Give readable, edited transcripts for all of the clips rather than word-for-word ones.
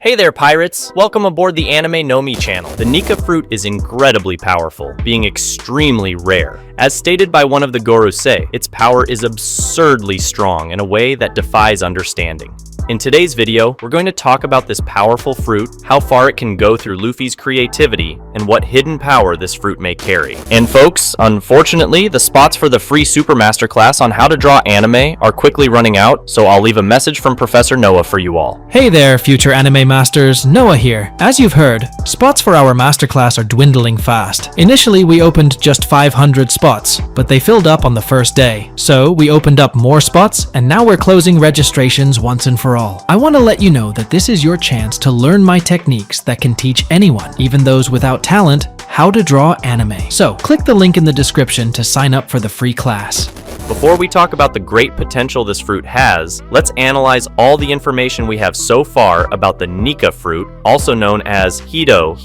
Hey there, pirates! Welcome aboard the Animenomi channel. The Nika fruit is incredibly powerful, being extremely rare. As stated by one of the Gorosei, its power is absurdly strong in a way that defies understanding. In today's video, we're going to talk about this powerful fruit, how far it can go through Luffy's creativity, and what hidden power this fruit may carry. And folks, unfortunately, the spots for the free Super Masterclass on how to draw anime are quickly running out, so I'll leave a message from Professor Noah for you all. Hey there, future anime masters, Noah here. As you've heard, spots for our masterclass are dwindling fast. Initially, we opened just 500 spots, but they filled up on the first day. So we opened up more spots, and now we're closing registrations once and for all. I want to let you know that this is your chance to learn my techniques that can teach anyone, even those without talent, how to draw anime. So click the link in the description to sign up for the free class. Before we talk about the great potential this fruit has, let's analyze all the information we have so far about the Nika fruit, also known as Hito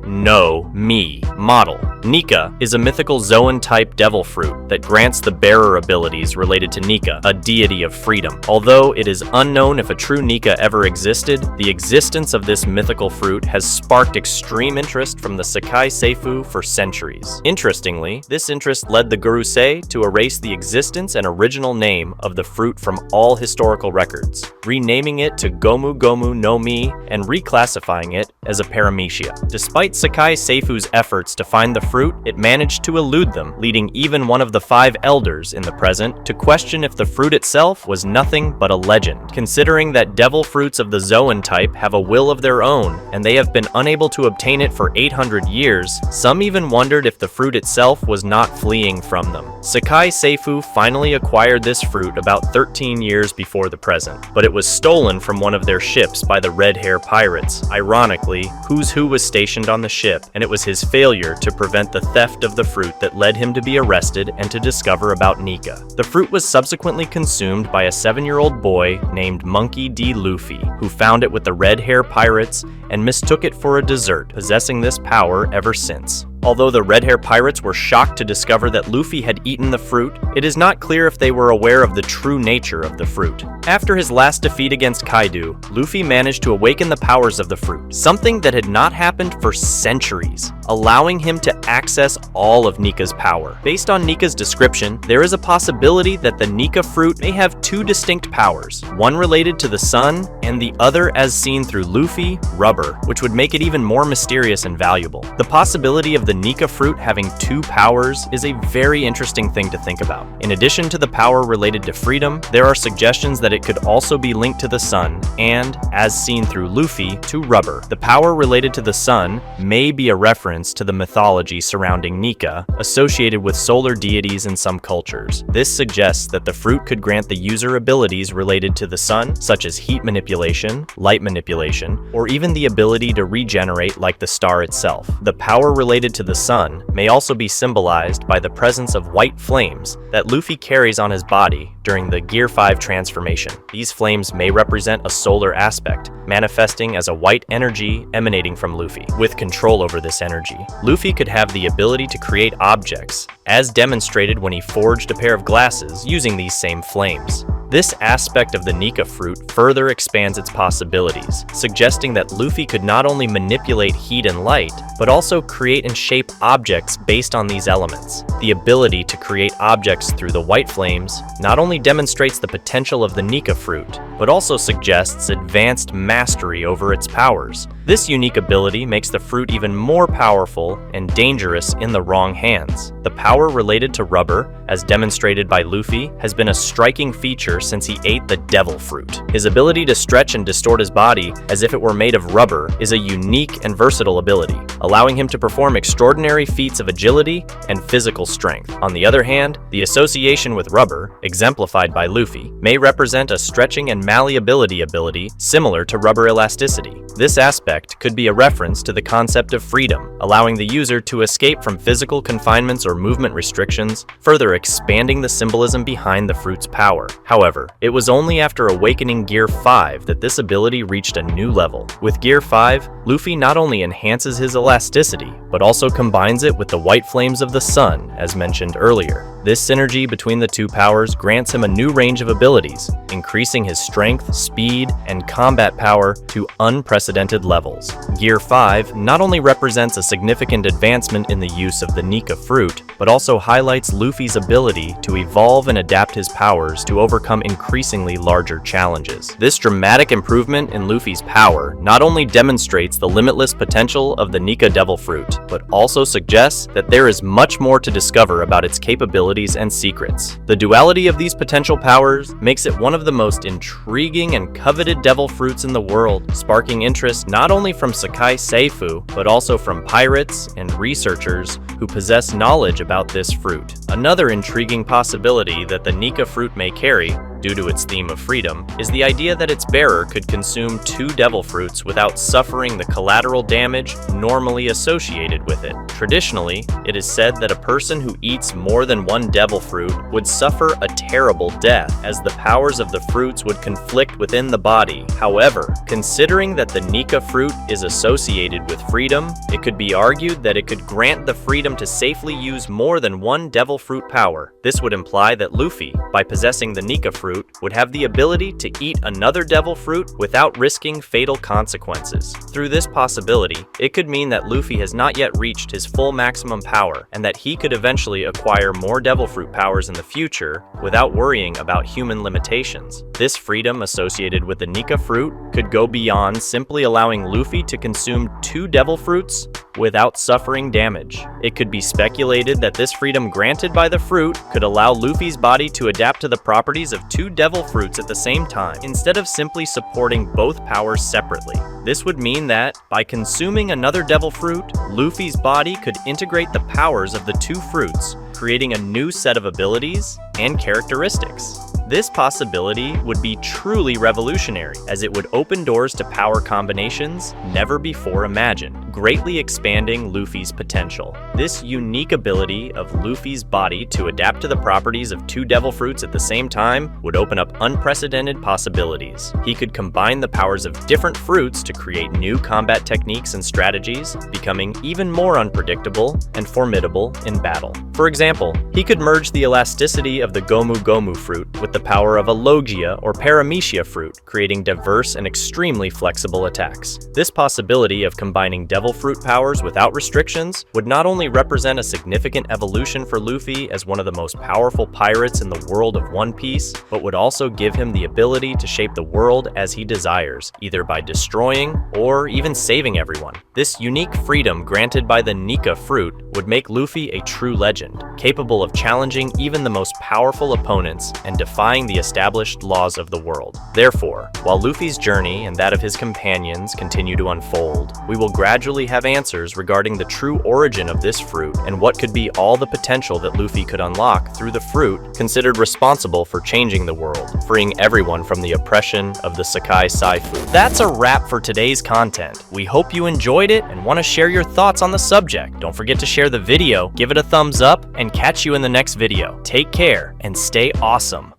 no Mi model. Nika is a mythical Zoan-type devil fruit that grants the bearer abilities related to Nika, a deity of freedom. Although it is unknown if a true Nika ever existed, the existence of this mythical fruit has sparked extreme interest from the Sakai Seifu for centuries. Interestingly, this interest led the Gorosei to erase the existence and original name of the fruit from all historical records, renaming it to Gomu Gomu no Mi and reclassifying it as a paramecia. Despite Sakai Seifu's efforts to find the fruit, it managed to elude them, leading even one of the 5 elders in the present to question if the fruit itself was nothing but a legend. Considering that devil fruits of the Zoan type have a will of their own, and they have been unable to obtain it for 800 years, some even wondered if the fruit itself was not fleeing from them. Sakai Seifu finally acquired this fruit about 13 years before the present, but it was stolen from one of their ships by the Red Hair Pirates. Ironically, Who's Who was stationed on the ship, and it was his failure to prevent the theft of the fruit that led him to be arrested and to discover about Nika. The fruit was subsequently consumed by a 7-year-old boy named Monkey D. Luffy, who found it with the Red Hair Pirates and mistook it for a dessert, possessing this power ever since. Although the Red Hair Pirates were shocked to discover that Luffy had eaten the fruit, it is not clear if they were aware of the true nature of the fruit. After his last defeat against Kaido, Luffy managed to awaken the powers of the fruit, something that had not happened for centuries, allowing him to access all of Nika's power. Based on Nika's description, there is a possibility that the Nika fruit may have 2 distinct powers, one related to the sun and the other as seen through Luffy, rubber, which would make it even more mysterious and valuable. The possibility of the Nika fruit having 2 powers is a very interesting thing to think about. In addition to the power related to freedom, there are suggestions that it could also be linked to the sun and, as seen through Luffy, to rubber. The power related to the sun may be a reference to the mythology surrounding Nika, associated with solar deities in some cultures. This suggests that the fruit could grant the user abilities related to the sun, such as heat manipulation, light manipulation, or even the ability to regenerate like the star itself. The power related to the sun may also be symbolized by the presence of white flames that Luffy carries on his body during the Gear 5 transformation. These flames may represent a solar aspect, manifesting as a white energy emanating from Luffy. With control over this energy, Luffy could have the ability to create objects, as demonstrated when he forged a pair of glasses using these same flames. This aspect of the Nika fruit further expands its possibilities, suggesting that Luffy could not only manipulate heat and light, but also create and shape objects based on these elements. The ability to create objects through the white flames not only demonstrates the potential of the Nika fruit, but also suggests advanced mastery over its powers. This unique ability makes the fruit even more powerful and dangerous in the wrong hands. The power related to rubber, as demonstrated by Luffy, has been a striking feature since he ate the devil fruit. His ability to stretch and distort his body as if it were made of rubber is a unique and versatile ability, allowing him to perform extraordinary feats of agility and physical strength. On the other hand, the association with rubber, exemplified by Luffy, may represent a stretching and malleability ability similar to rubber elasticity. This aspect could be a reference to the concept of freedom, allowing the user to escape from physical confinements or movement restrictions, further expanding the symbolism behind the fruit's power. However, it was only after awakening Gear 5 that this ability reached a new level. With Gear 5, Luffy not only enhances his elasticity, but also combines it with the white flames of the sun, as mentioned earlier. This synergy between the 2 powers grants him a new range of abilities, increasing his strength, speed, and combat power to unprecedented unprecedented levels. Gear 5 not only represents a significant advancement in the use of the Nika fruit, but also highlights Luffy's ability to evolve and adapt his powers to overcome increasingly larger challenges. This dramatic improvement in Luffy's power not only demonstrates the limitless potential of the Nika Devil Fruit, but also suggests that there is much more to discover about its capabilities and secrets. The duality of these potential powers makes it one of the most intriguing and coveted devil fruits in the world, sparking interest not only from Sakai Seifu, but also from pirates and researchers who possess knowledge about this fruit. Another intriguing possibility that the Nika fruit may carry, due to its theme of freedom, is the idea that its bearer could consume 2 devil fruits without suffering the collateral damage normally associated with it. Traditionally, it is said that a person who eats more than 1 devil fruit would suffer a terrible death, as the powers of the fruits would conflict within the body. However, considering that the Nika fruit is associated with freedom, it could be argued that it could grant the freedom to safely use more than 1 devil fruit power. This would imply that Luffy, by possessing the Nika fruit, would have the ability to eat another devil fruit without risking fatal consequences. Through this possibility, it could mean that Luffy has not yet reached his full maximum power, and that he could eventually acquire more devil fruit powers in the future without worrying about human limitations. This freedom associated with the Nika fruit could go beyond simply allowing Luffy to consume 2 devil fruits without suffering damage. It could be speculated that this freedom granted by the fruit could allow Luffy's body to adapt to the properties of 2 devil fruits at the same time, instead of simply supporting both powers separately. This would mean that, by consuming another devil fruit, Luffy's body could integrate the powers of the 2 fruits, creating a new set of abilities and characteristics. This possibility would be truly revolutionary, as it would open doors to power combinations never before imagined, greatly expanding Luffy's potential. This unique ability of Luffy's body to adapt to the properties of 2 devil fruits at the same time would open up unprecedented possibilities. He could combine the powers of different fruits to create new combat techniques and strategies, becoming even more unpredictable and formidable in battle. For example, he could merge the elasticity of the Gomu Gomu fruit with the power of a Logia or Paramecia fruit, creating diverse and extremely flexible attacks. This possibility of combining devil fruit powers without restrictions would not only represent a significant evolution for Luffy as one of the most powerful pirates in the world of One Piece, but would also give him the ability to shape the world as he desires, either by destroying or even saving everyone. This unique freedom granted by the Nika fruit would make Luffy a true legend, capable of challenging even the most powerful opponents and defying the established laws of the world. Therefore, while Luffy's journey and that of his companions continue to unfold, we will gradually have answers regarding the true origin of this fruit and what could be all the potential that Luffy could unlock through the fruit considered responsible for changing the world, freeing everyone from the oppression of the Sakai Seifu. That's a wrap for today's content. We hope you enjoyed it and want to share your thoughts on the subject. Don't forget to share the video, give it a thumbs up, and catch you in the next video. Take care and stay awesome.